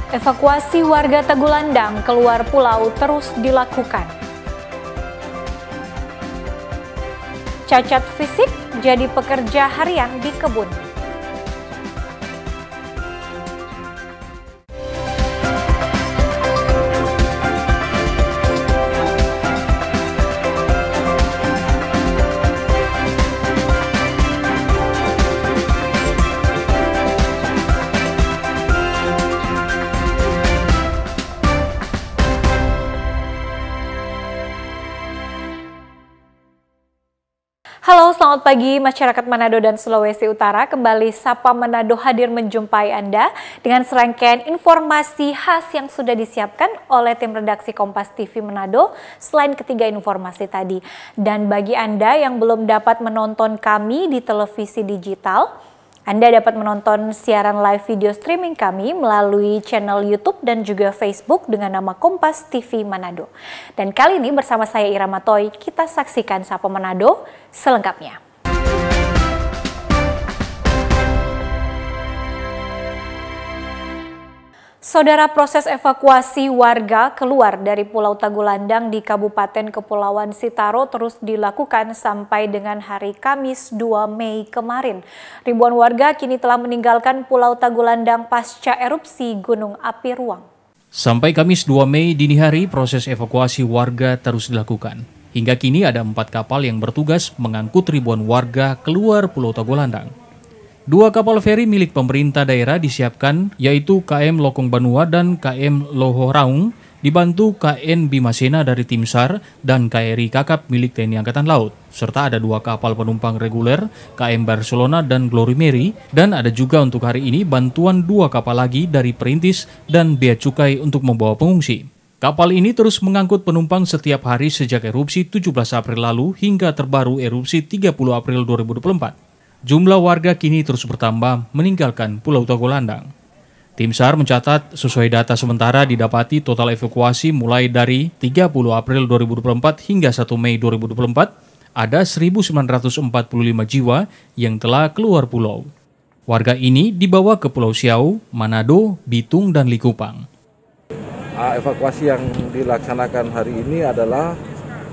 Evakuasi warga Tagulandang keluar pulau terus dilakukan. Cacat fisik jadi pekerja harian di kebun. Halo, selamat pagi masyarakat Manado dan Sulawesi Utara. Kembali Sapa Manado hadir menjumpai Anda dengan serangkaian informasi khas yang sudah disiapkan oleh tim redaksi Kompas TV Manado selain ketiga informasi tadi. Dan bagi Anda yang belum dapat menonton kami di televisi digital, Anda dapat menonton siaran live video streaming kami melalui channel YouTube dan juga Facebook dengan nama Kompas TV Manado. Dan kali ini bersama saya Ira Matoy, kita saksikan Sapa Manado selengkapnya. Saudara, proses evakuasi warga keluar dari Pulau Tagulandang di Kabupaten Kepulauan Sitaro terus dilakukan sampai dengan hari Kamis 2 Mei kemarin. Ribuan warga kini telah meninggalkan Pulau Tagulandang pasca erupsi Gunung Api Ruang. Sampai Kamis 2 Mei dini hari, proses evakuasi warga terus dilakukan. Hingga kini ada 4 kapal yang bertugas mengangkut ribuan warga keluar Pulau Tagulandang. 2 kapal feri milik pemerintah daerah disiapkan, yaitu KM Lokong Banua dan KM Lohoraung, dibantu KN Bimasena dari Tim SAR dan KRI Kakap milik TNI Angkatan Laut, serta ada 2 kapal penumpang reguler, KM Barcelona dan Glory Mary, dan ada juga untuk hari ini bantuan 2 kapal lagi dari Perintis dan Bea Cukai untuk membawa pengungsi. Kapal ini terus mengangkut penumpang setiap hari sejak erupsi 17 April lalu hingga terbaru erupsi 30 April 2024. Jumlah warga kini terus bertambah meninggalkan Pulau Tagulandang. Tim SAR mencatat sesuai data sementara didapati total evakuasi mulai dari 30 April 2024 hingga 1 Mei 2024 ada 1.945 jiwa yang telah keluar pulau. Warga ini dibawa ke Pulau Siau, Manado, Bitung, dan Likupang. Evakuasi yang dilaksanakan hari ini adalah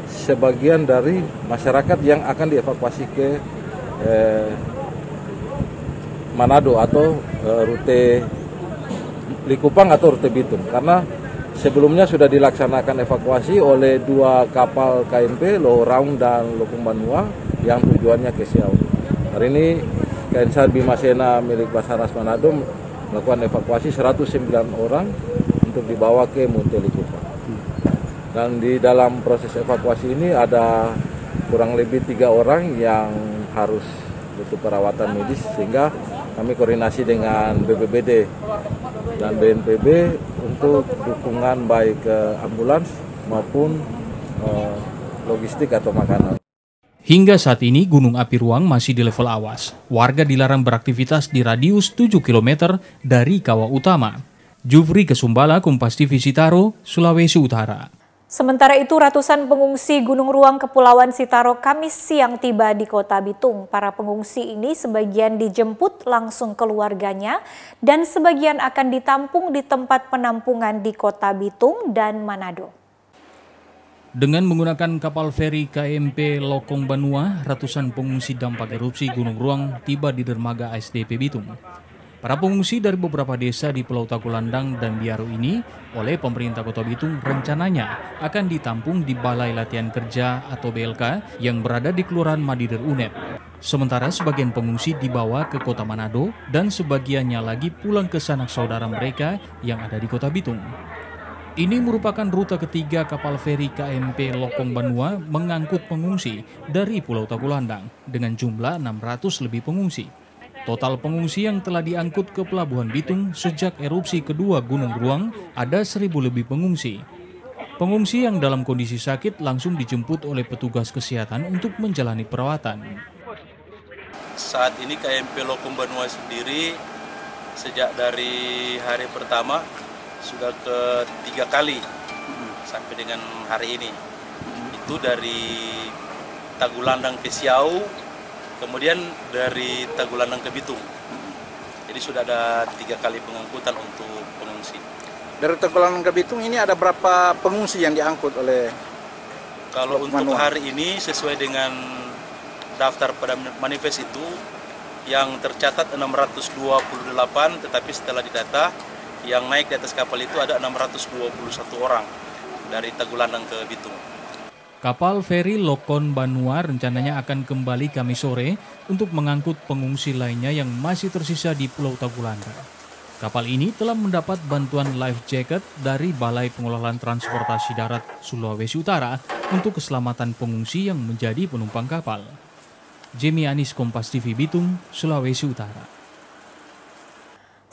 sebagian dari masyarakat yang akan dievakuasi ke Manado atau rute Likupang atau rute Bitung, karena sebelumnya sudah dilaksanakan evakuasi oleh 2 kapal KMP Lohoraung dan Lokong Banua yang tujuannya ke Siau. Hari ini KNSAR Bimasena milik Basarnas Manado melakukan evakuasi 109 orang untuk dibawa ke Munte Likupang. Dan di dalam proses evakuasi ini ada kurang lebih 3 orang yang harus butuh perawatan medis, sehingga kami koordinasi dengan BPBD dan BNPB untuk dukungan baik ke ambulans maupun logistik atau makanan. Hingga saat ini Gunung Api Ruang masih di level awas. Warga dilarang beraktivitas di radius 7 km dari kawah utama. Jufri Kesumbala, Kompas TV Sitaro, Sulawesi Utara. Sementara itu, ratusan pengungsi Gunung Ruang Kepulauan Sitaro Kamis siang tiba di Kota Bitung. Para pengungsi ini sebagian dijemput langsung keluarganya dan sebagian akan ditampung di tempat penampungan di Kota Bitung dan Manado. Dengan menggunakan kapal feri KMP Lokong Banua, ratusan pengungsi dampak erupsi Gunung Ruang tiba di dermaga ASDP Bitung. Para pengungsi dari beberapa desa di Pulau Tagulandang dan Biaro ini oleh pemerintah Kota Bitung rencananya akan ditampung di Balai Latihan Kerja atau BLK yang berada di Kelurahan Madider UNED. Sementara sebagian pengungsi dibawa ke Kota Manado dan sebagiannya lagi pulang ke sanak saudara mereka yang ada di Kota Bitung. Ini merupakan rute ketiga kapal feri KMP Lokong Banua mengangkut pengungsi dari Pulau Tagulandang dengan jumlah 600 lebih pengungsi. Total pengungsi yang telah diangkut ke Pelabuhan Bitung sejak erupsi kedua Gunung Ruang ada 1.000 lebih pengungsi. Pengungsi yang dalam kondisi sakit langsung dijemput oleh petugas kesehatan untuk menjalani perawatan. Saat ini KMP Lokong Banua sendiri sejak dari hari pertama sudah ke 3 kali sampai dengan hari ini. Itu dari Tagulandang ke Siau, kemudian dari Tagulandang ke Bitung. Jadi sudah ada 3 kali pengangkutan untuk pengungsi. Dari Tagulandang ke Bitung ini ada berapa pengungsi yang diangkut oleh? Kalau untuk hari ini sesuai dengan daftar pada manifest itu yang tercatat 628, tetapi setelah didata yang naik di atas kapal itu ada 621 orang dari Tagulandang ke Bitung. Kapal feri Lokon Banua rencananya akan kembali Kamis sore untuk mengangkut pengungsi lainnya yang masih tersisa di Pulau Tagulandang. Kapal ini telah mendapat bantuan life jacket dari Balai Pengelolaan Transportasi Darat Sulawesi Utara untuk keselamatan pengungsi yang menjadi penumpang kapal. Jemi Anis, Kompas TV Bitung, Sulawesi Utara.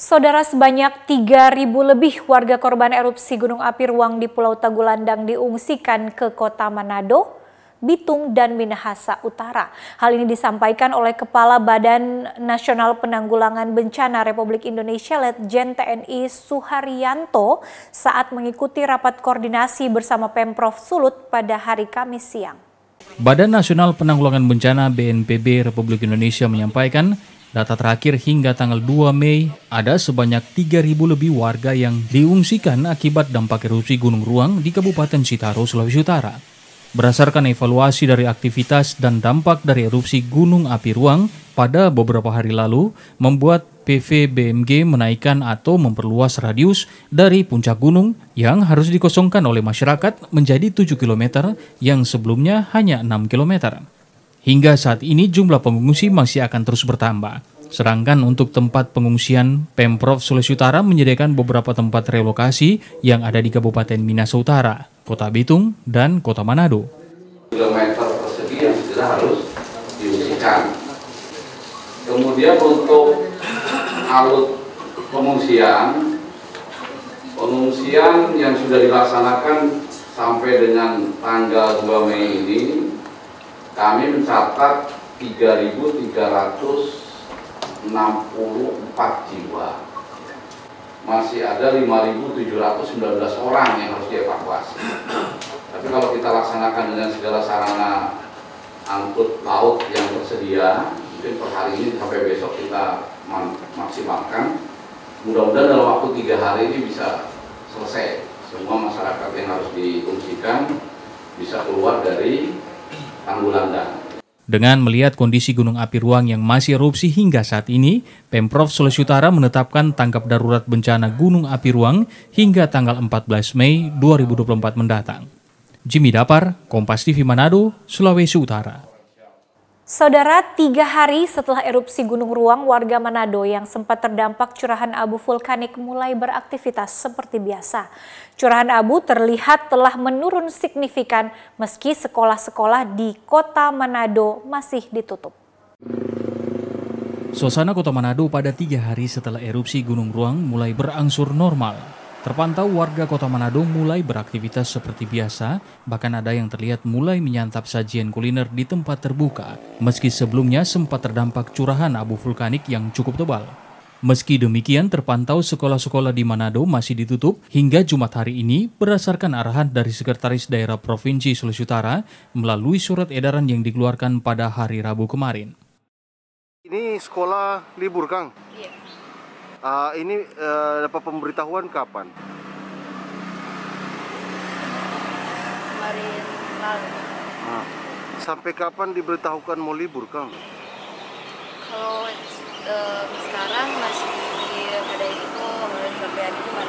Saudara, sebanyak 3.000 lebih warga korban erupsi Gunung Api Ruang di Pulau Tagulandang diungsikan ke Kota Manado, Bitung, dan Minahasa Utara. Hal ini disampaikan oleh Kepala Badan Nasional Penanggulangan Bencana Republik Indonesia Letjen TNI Suharyanto saat mengikuti rapat koordinasi bersama Pemprov Sulut pada hari Kamis siang. Badan Nasional Penanggulangan Bencana BNPB Republik Indonesia menyampaikan data terakhir hingga tanggal 2 Mei ada sebanyak 3.000 lebih warga yang diungsikan akibat dampak erupsi Gunung Ruang di Kabupaten Sitaro, Sulawesi Utara. Berdasarkan evaluasi dari aktivitas dan dampak dari erupsi Gunung Api Ruang pada beberapa hari lalu, membuat PVBMG menaikkan atau memperluas radius dari puncak gunung yang harus dikosongkan oleh masyarakat menjadi 7 km yang sebelumnya hanya 6 km. Hingga saat ini jumlah pengungsi masih akan terus bertambah. Sedangkan untuk tempat pengungsian, Pemprov Sulawesi Utara menyediakan beberapa tempat relokasi yang ada di Kabupaten Minahasa Utara, Kota Bitung, dan Kota Manado. Kilometer persegi yang sudah harus diungsikan. Kemudian untuk alut pengungsian yang sudah dilaksanakan sampai dengan tanggal 2 Mei ini, kami mencatat 3.364 jiwa. Masih ada 5.719 orang yang harus dievakuasi. Tapi kalau kita laksanakan dengan segala sarana angkut laut yang tersedia, mungkin per hari ini sampai besok kita maksimalkan. Mudah-mudahan dalam waktu 3 hari ini bisa selesai. Semua masyarakat yang harus diungsikan bisa keluar dari Tagulandang. Dengan melihat kondisi Gunung Api Ruang yang masih erupsi hingga saat ini, Pemprov Sulawesi Utara menetapkan tanggap darurat bencana Gunung Api Ruang hingga tanggal 14 Mei 2024 mendatang. Jimmy Dapar, Kompas TV Manado, Sulawesi Utara. Saudara, 3 hari setelah erupsi Gunung Ruang, warga Manado yang sempat terdampak curahan abu vulkanik mulai beraktivitas seperti biasa. Curahan abu terlihat telah menurun signifikan meski sekolah-sekolah di Kota Manado masih ditutup. Suasana Kota Manado pada 3 hari setelah erupsi Gunung Ruang mulai berangsur normal. Terpantau warga Kota Manado mulai beraktivitas seperti biasa, bahkan ada yang terlihat mulai menyantap sajian kuliner di tempat terbuka, meski sebelumnya sempat terdampak curahan abu vulkanik yang cukup tebal. Meski demikian, terpantau sekolah-sekolah di Manado masih ditutup hingga Jumat hari ini berdasarkan arahan dari Sekretaris Daerah Provinsi Sulawesi Utara melalui surat edaran yang dikeluarkan pada hari Rabu kemarin. Ini sekolah libur, Kang? Iya. Ini dapat pemberitahuan kapan? Kemarin lalu. Sampai kapan diberitahukan mau libur, Kang? Kalau sekarang masih pada itu mulai sampai hari Jumat.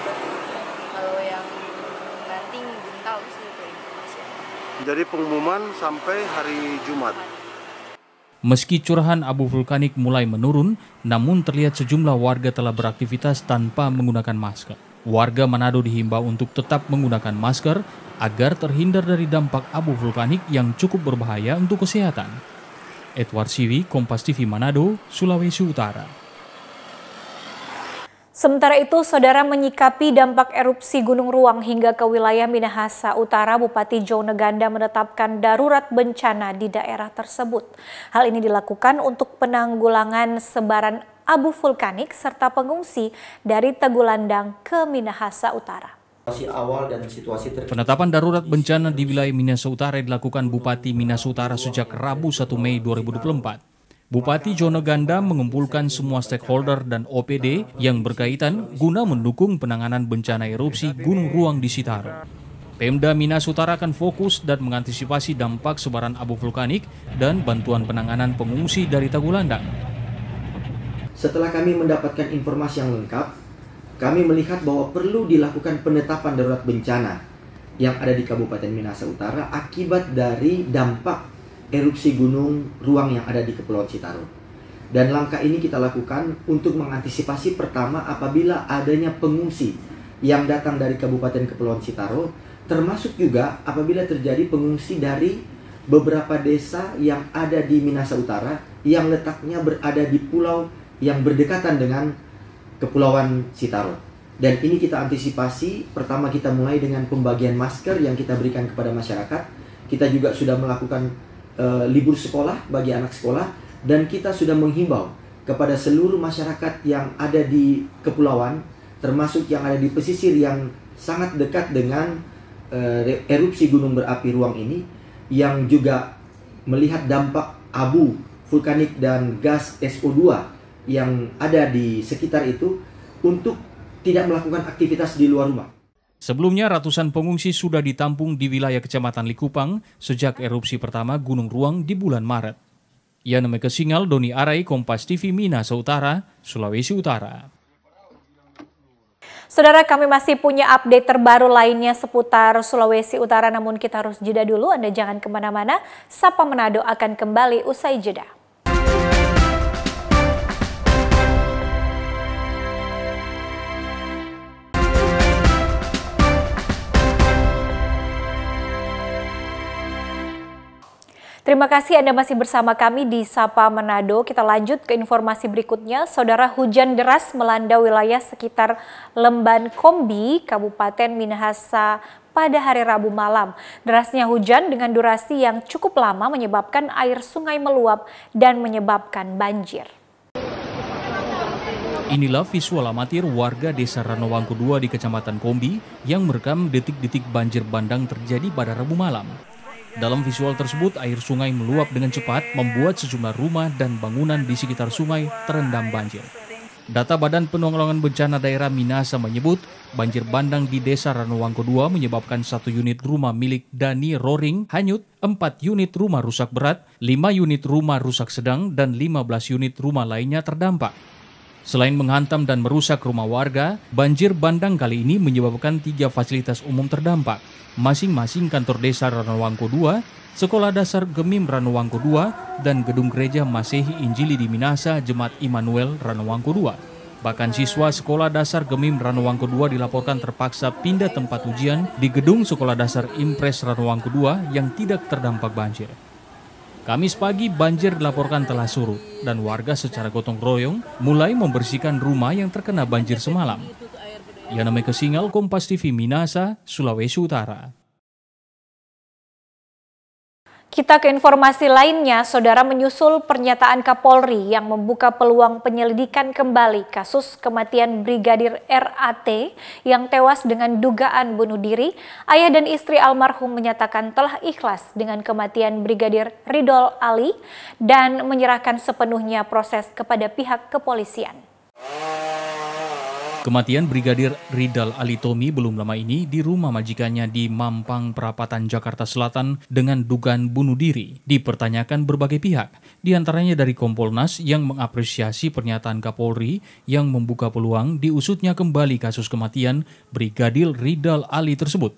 Kalau yang nanti belum tahu sih itu informasi. Jadi pengumuman sampai hari Jumat. Meski curahan abu vulkanik mulai menurun, namun terlihat sejumlah warga telah beraktivitas tanpa menggunakan masker. Warga Manado dihimbau untuk tetap menggunakan masker agar terhindar dari dampak abu vulkanik yang cukup berbahaya untuk kesehatan. Edward Siwi, Kompas TV Manado, Sulawesi Utara. Sementara itu, saudara, menyikapi dampak erupsi Gunung Ruang hingga ke wilayah Minahasa Utara, Bupati Jauneganda menetapkan darurat bencana di daerah tersebut. Hal ini dilakukan untuk penanggulangan sebaran abu vulkanik serta pengungsi dari Tagulandang ke Minahasa Utara. Penetapan darurat bencana di wilayah Minahasa Utara dilakukan Bupati Minahasa Utara sejak Rabu 1 Mei 2024. Bupati Joneganda mengumpulkan semua stakeholder dan OPD yang berkaitan guna mendukung penanganan bencana erupsi Gunung Ruang di Sitaro. Pemda Minas Utara akan fokus dan mengantisipasi dampak sebaran abu vulkanik dan bantuan penanganan pengungsi dari Tagulandang. Setelah kami mendapatkan informasi yang lengkap, kami melihat bahwa perlu dilakukan penetapan darurat bencana yang ada di Kabupaten Minahasa Utara akibat dari dampak erupsi Gunung Ruang yang ada di Kepulauan Sitaro. Dan langkah ini kita lakukan untuk mengantisipasi pertama apabila adanya pengungsi yang datang dari Kabupaten Kepulauan Sitaro, termasuk juga apabila terjadi pengungsi dari beberapa desa yang ada di Minahasa Utara yang letaknya berada di pulau yang berdekatan dengan Kepulauan Sitaro. Dan ini kita antisipasi, pertama kita mulai dengan pembagian masker yang kita berikan kepada masyarakat. Kita juga sudah melakukan libur sekolah bagi anak sekolah, dan kita sudah menghimbau kepada seluruh masyarakat yang ada di kepulauan, termasuk yang ada di pesisir yang sangat dekat dengan erupsi gunung berapi Ruang ini, yang juga melihat dampak abu vulkanik dan gas SO2 yang ada di sekitar itu, untuk tidak melakukan aktivitas di luar rumah. Sebelumnya, ratusan pengungsi sudah ditampung di wilayah Kecamatan Likupang sejak erupsi pertama Gunung Ruang di bulan Maret. Yana Mekesingal, Doni Arai, Kompas TV, Minahasa Utara, Sulawesi Utara. Saudara, kami masih punya update terbaru lainnya seputar Sulawesi Utara, namun kita harus jeda dulu. Anda jangan kemana-mana, Sapa Manado akan kembali usai jeda. Terima kasih Anda masih bersama kami di Sapa Manado. Kita lanjut ke informasi berikutnya. Saudara, hujan deras melanda wilayah sekitar Lemban Kombi, Kabupaten Minahasa pada hari Rabu malam. Derasnya hujan dengan durasi yang cukup lama menyebabkan air sungai meluap dan menyebabkan banjir. Inilah visual amatir warga Desa Ranowangko 2 di Kecamatan Kombi yang merekam detik-detik banjir bandang terjadi pada Rabu malam. Dalam visual tersebut, air sungai meluap dengan cepat, membuat sejumlah rumah dan bangunan di sekitar sungai terendam banjir. Data Badan Penanggulangan Bencana Daerah Minahasa menyebut, banjir bandang di Desa Ranowangko 2 menyebabkan 1 unit rumah milik Dani Roring hanyut, 4 unit rumah rusak berat, 5 unit rumah rusak sedang, dan 15 unit rumah lainnya terdampak. Selain menghantam dan merusak rumah warga, banjir bandang kali ini menyebabkan 3 fasilitas umum terdampak, masing-masing kantor desa Ranowangko 2, Sekolah Dasar Gemim Ranowangko 2, dan Gedung Gereja Masehi Injili di Minahasa Jemaat Immanuel Ranowangko 2. Bahkan siswa Sekolah Dasar Gemim Ranowangko 2 dilaporkan terpaksa pindah tempat ujian di Gedung Sekolah Dasar Impres Ranowangko 2 yang tidak terdampak banjir. Kamis pagi banjir dilaporkan telah surut dan warga secara gotong royong mulai membersihkan rumah yang terkena banjir semalam. Yana Mekesingal, Kompas TV, Minahasa, Sulawesi Utara. Kita ke informasi lainnya, Saudara, menyusul pernyataan Kapolri yang membuka peluang penyelidikan kembali kasus kematian Brigadir RAT yang tewas dengan dugaan bunuh diri. Ayah dan istri almarhum menyatakan telah ikhlas dengan kematian Brigadir Ridol Ali dan menyerahkan sepenuhnya proses kepada pihak kepolisian. Kematian Brigadir Ridal Ali Tommy belum lama ini di rumah majikannya di Mampang, Perapatan, Jakarta Selatan dengan dugaan bunuh diri dipertanyakan berbagai pihak, diantaranya dari Kompolnas yang mengapresiasi pernyataan Kapolri yang membuka peluang diusutnya kembali kasus kematian Brigadir Ridal Ali tersebut.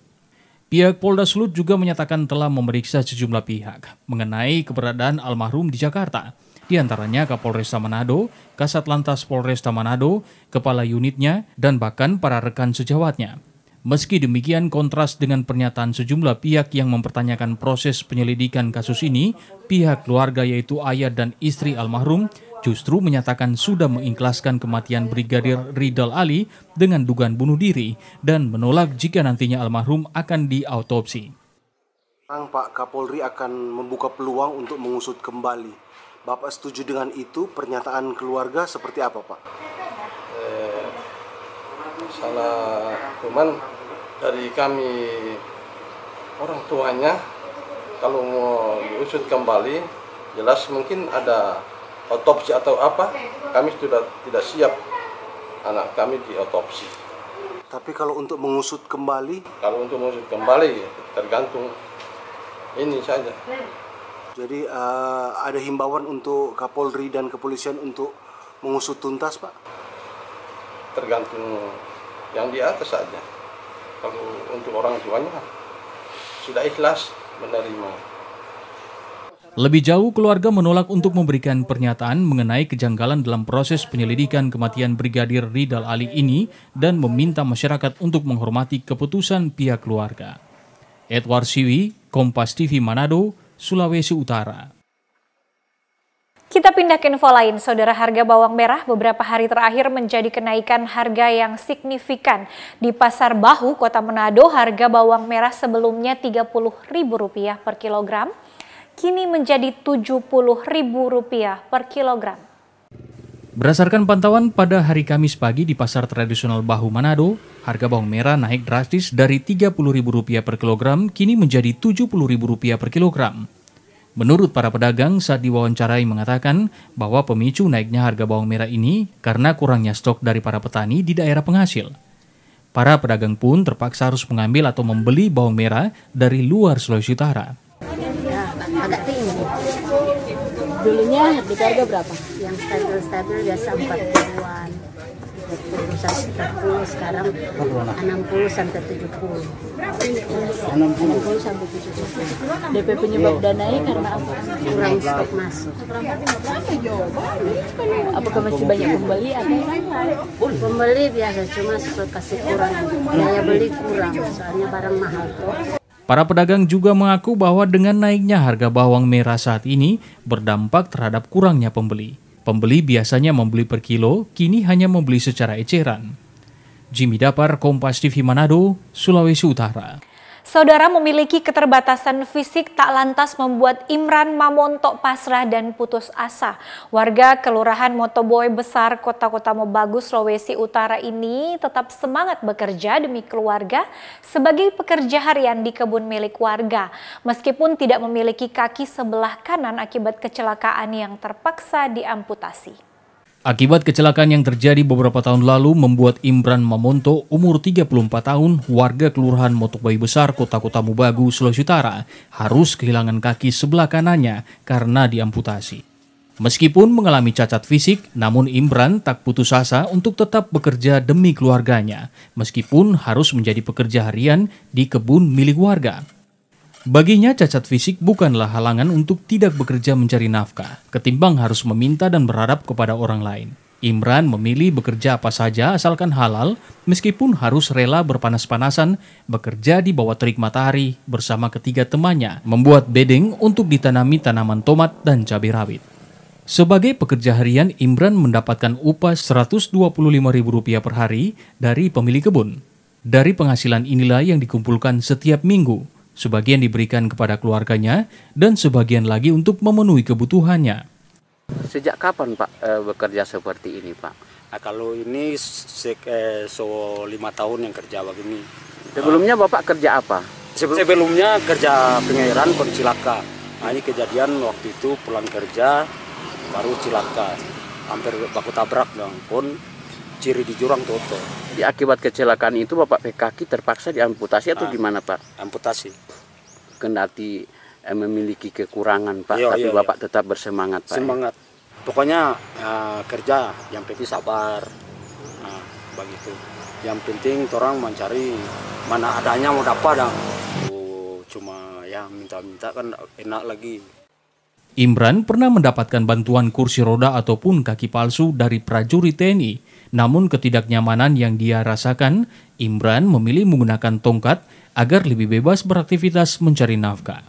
Pihak Polda Sulut juga menyatakan telah memeriksa sejumlah pihak mengenai keberadaan almarhum di Jakarta. Di antaranya Kapolresta Manado, Kasat Lantas Polresta Manado, kepala unitnya, dan bahkan para rekan sejawatnya. Meski demikian, kontras dengan pernyataan sejumlah pihak yang mempertanyakan proses penyelidikan kasus ini, pihak keluarga yaitu ayah dan istri almarhum justru menyatakan sudah mengikhlaskan kematian Brigadir Ridal Ali dengan dugaan bunuh diri dan menolak jika nantinya almarhum akan diautopsi. Pak Kapolri akan membuka peluang untuk mengusut kembali. Bapak setuju dengan itu? Pernyataan keluarga seperti apa, Pak? Salah cuman dari kami orang tuanya, kalau mau diusut kembali, jelas mungkin ada otopsi atau apa, kami sudah tidak siap anak kami diotopsi. Tapi kalau untuk mengusut kembali? Kalau untuk mengusut kembali tergantung ini saja. Jadi ada himbauan untuk Kapolri dan kepolisian untuk mengusut tuntas, Pak? Tergantung yang di atas saja. Kalau untuk orang tuanya sudah ikhlas menerima. Lebih jauh, keluarga menolak untuk memberikan pernyataan mengenai kejanggalan dalam proses penyelidikan kematian Brigadir Ridal Ali ini dan meminta masyarakat untuk menghormati keputusan pihak keluarga. Edward Siwi, Kompas TV Manado, Sulawesi Utara. Kita pindah ke info lain, saudara. Harga bawang merah beberapa hari terakhir menjadi kenaikan harga yang signifikan. Di Pasar Bahu, Kota Manado, harga bawang merah sebelumnya Rp30.000 per kilogram, kini menjadi Rp70.000 per kilogram. Berdasarkan pantauan pada hari Kamis pagi di Pasar Tradisional Bahu Manado, harga bawang merah naik drastis dari Rp30.000 per kilogram kini menjadi Rp70.000 per kilogram. Menurut para pedagang saat diwawancarai mengatakan bahwa pemicu naiknya harga bawang merah ini karena kurangnya stok dari para petani di daerah penghasil. Para pedagang pun terpaksa harus mengambil atau membeli bawang merah dari luar Sulawesi Utara. Agak tinggi. Dulunya harga berapa? Yang stabil biasa 40-an, 40 sekarang 60 sampai 70. 60 sampai 70. DP penyebab naik karena apa? Kurang stok masuk. Apakah masih banyak pembeli atau? Pembeli biasa, cuma kasih kurang. Daya beli kurang, soalnya barang mahal tuh. Para pedagang juga mengaku bahwa dengan naiknya harga bawang merah saat ini berdampak terhadap kurangnya pembeli. Pembeli biasanya membeli per kilo, kini hanya membeli secara eceran. Jimmy Dapar, Kompas TV Manado, Sulawesi Utara. Saudara, memiliki keterbatasan fisik tak lantas membuat Imran Mamonto pasrah dan putus asa. Warga Kelurahan Motoboy Besar, Kota Mobagu, Sulawesi Utara ini tetap semangat bekerja demi keluarga sebagai pekerja harian di kebun milik warga. Meskipun tidak memiliki kaki sebelah kanan akibat kecelakaan yang terpaksa diamputasi. Akibat kecelakaan yang terjadi beberapa tahun lalu membuat Imran Mamonto, umur 34 tahun, warga Kelurahan Motoboy Besar, Kota Mobagu, Sulawesi Utara, harus kehilangan kaki sebelah kanannya karena diamputasi. Meskipun mengalami cacat fisik, namun Imran tak putus asa untuk tetap bekerja demi keluarganya, meskipun harus menjadi pekerja harian di kebun milik warga. Baginya cacat fisik bukanlah halangan untuk tidak bekerja mencari nafkah, ketimbang harus meminta dan berharap kepada orang lain. Imran memilih bekerja apa saja asalkan halal, meskipun harus rela berpanas-panasan, bekerja di bawah terik matahari bersama ketiga temannya, membuat bedeng untuk ditanami tanaman tomat dan cabai rawit. Sebagai pekerja harian, Imran mendapatkan upah Rp125.000 per hari dari pemilik kebun. Dari penghasilan inilah yang dikumpulkan setiap minggu. Sebagian diberikan kepada keluarganya dan sebagian lagi untuk memenuhi kebutuhannya. Sejak kapan Pak bekerja seperti ini Pak? Nah, kalau ini 5 tahun yang kerja begini. Sebelumnya Bapak kerja apa? Sebelumnya kerja pengairan kon cilaka. Nah, ini kejadian waktu itu pulang kerja baru cilaka. Hampir baku tabrak dong pun ciri di jurang toto. Di akibat kecelakaan itu Bapak kaki terpaksa diamputasi atau gimana Pak? Amputasi. Kendati memiliki kekurangan Pak, tapi Bapak tetap bersemangat Pak. Semangat. Pokoknya kerja, yang penting sabar. Nah, begitu. Yang penting orang mencari mana adanya mau dapat dong. Cuma ya minta-minta kan enak lagi. Imran pernah mendapatkan bantuan kursi roda ataupun kaki palsu dari prajurit TNI. Namun ketidaknyamanan yang dia rasakan, Imran memilih menggunakan tongkat agar lebih bebas beraktivitas mencari nafkah.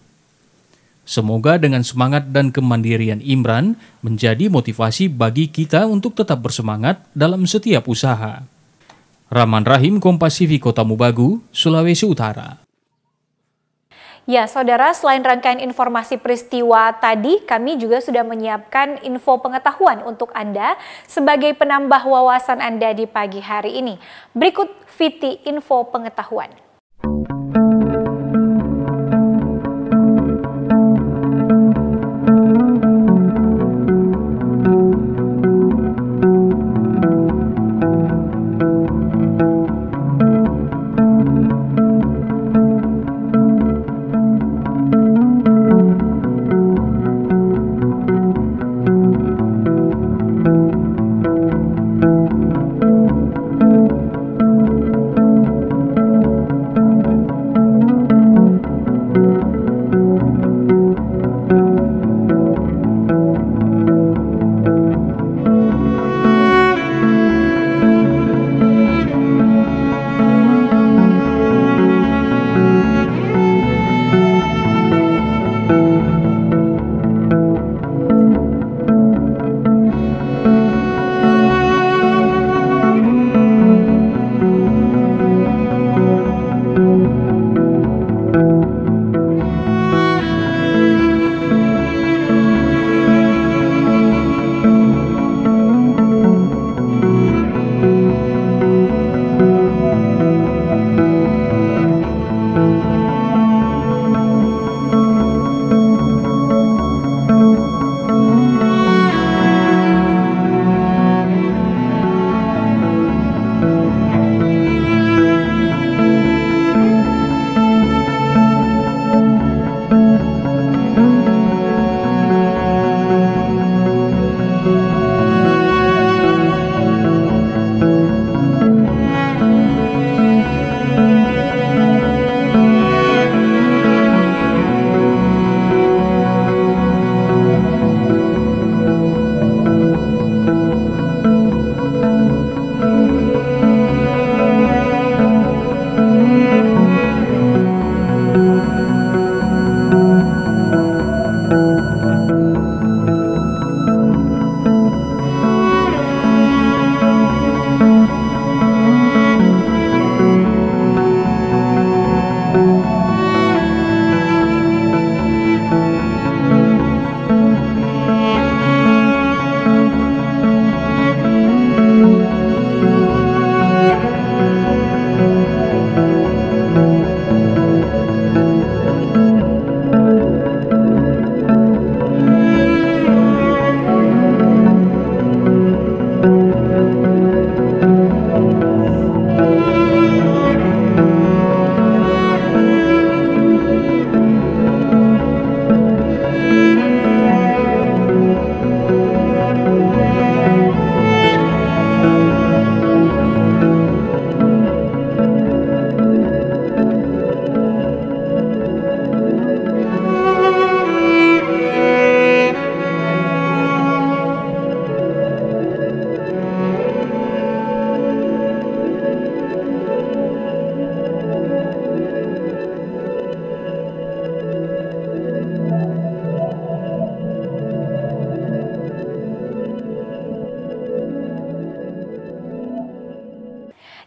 Semoga dengan semangat dan kemandirian Imran menjadi motivasi bagi kita untuk tetap bersemangat dalam setiap usaha. Rahman Rahim, Kompas TV Kota Mobagu, Sulawesi Utara. Ya, saudara, selain rangkaian informasi peristiwa tadi, kami juga sudah menyiapkan info pengetahuan untuk Anda sebagai penambah wawasan Anda di pagi hari ini. Berikut VT info pengetahuan.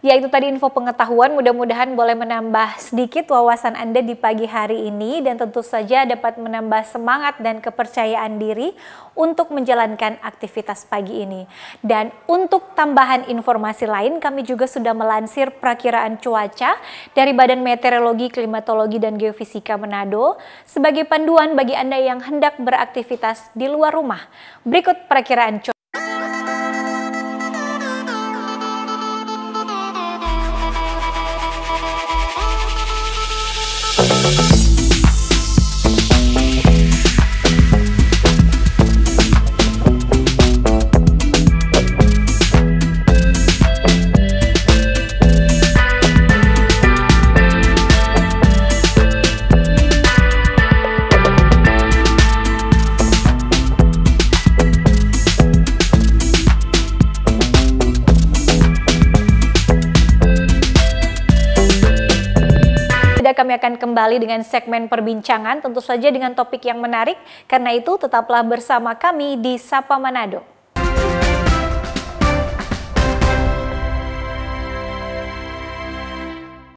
Ya, itu tadi info pengetahuan, mudah-mudahan boleh menambah sedikit wawasan Anda di pagi hari ini dan tentu saja dapat menambah semangat dan kepercayaan diri untuk menjalankan aktivitas pagi ini. Dan untuk tambahan informasi lain, kami juga sudah melansir perakiraan cuaca dari Badan Meteorologi, Klimatologi, dan Geofisika Manado sebagai panduan bagi Anda yang hendak beraktivitas di luar rumah. Berikut perakiraan cuaca. Kami akan kembali dengan segmen perbincangan, tentu saja dengan topik yang menarik. Karena itu tetaplah bersama kami di Sapa Manado.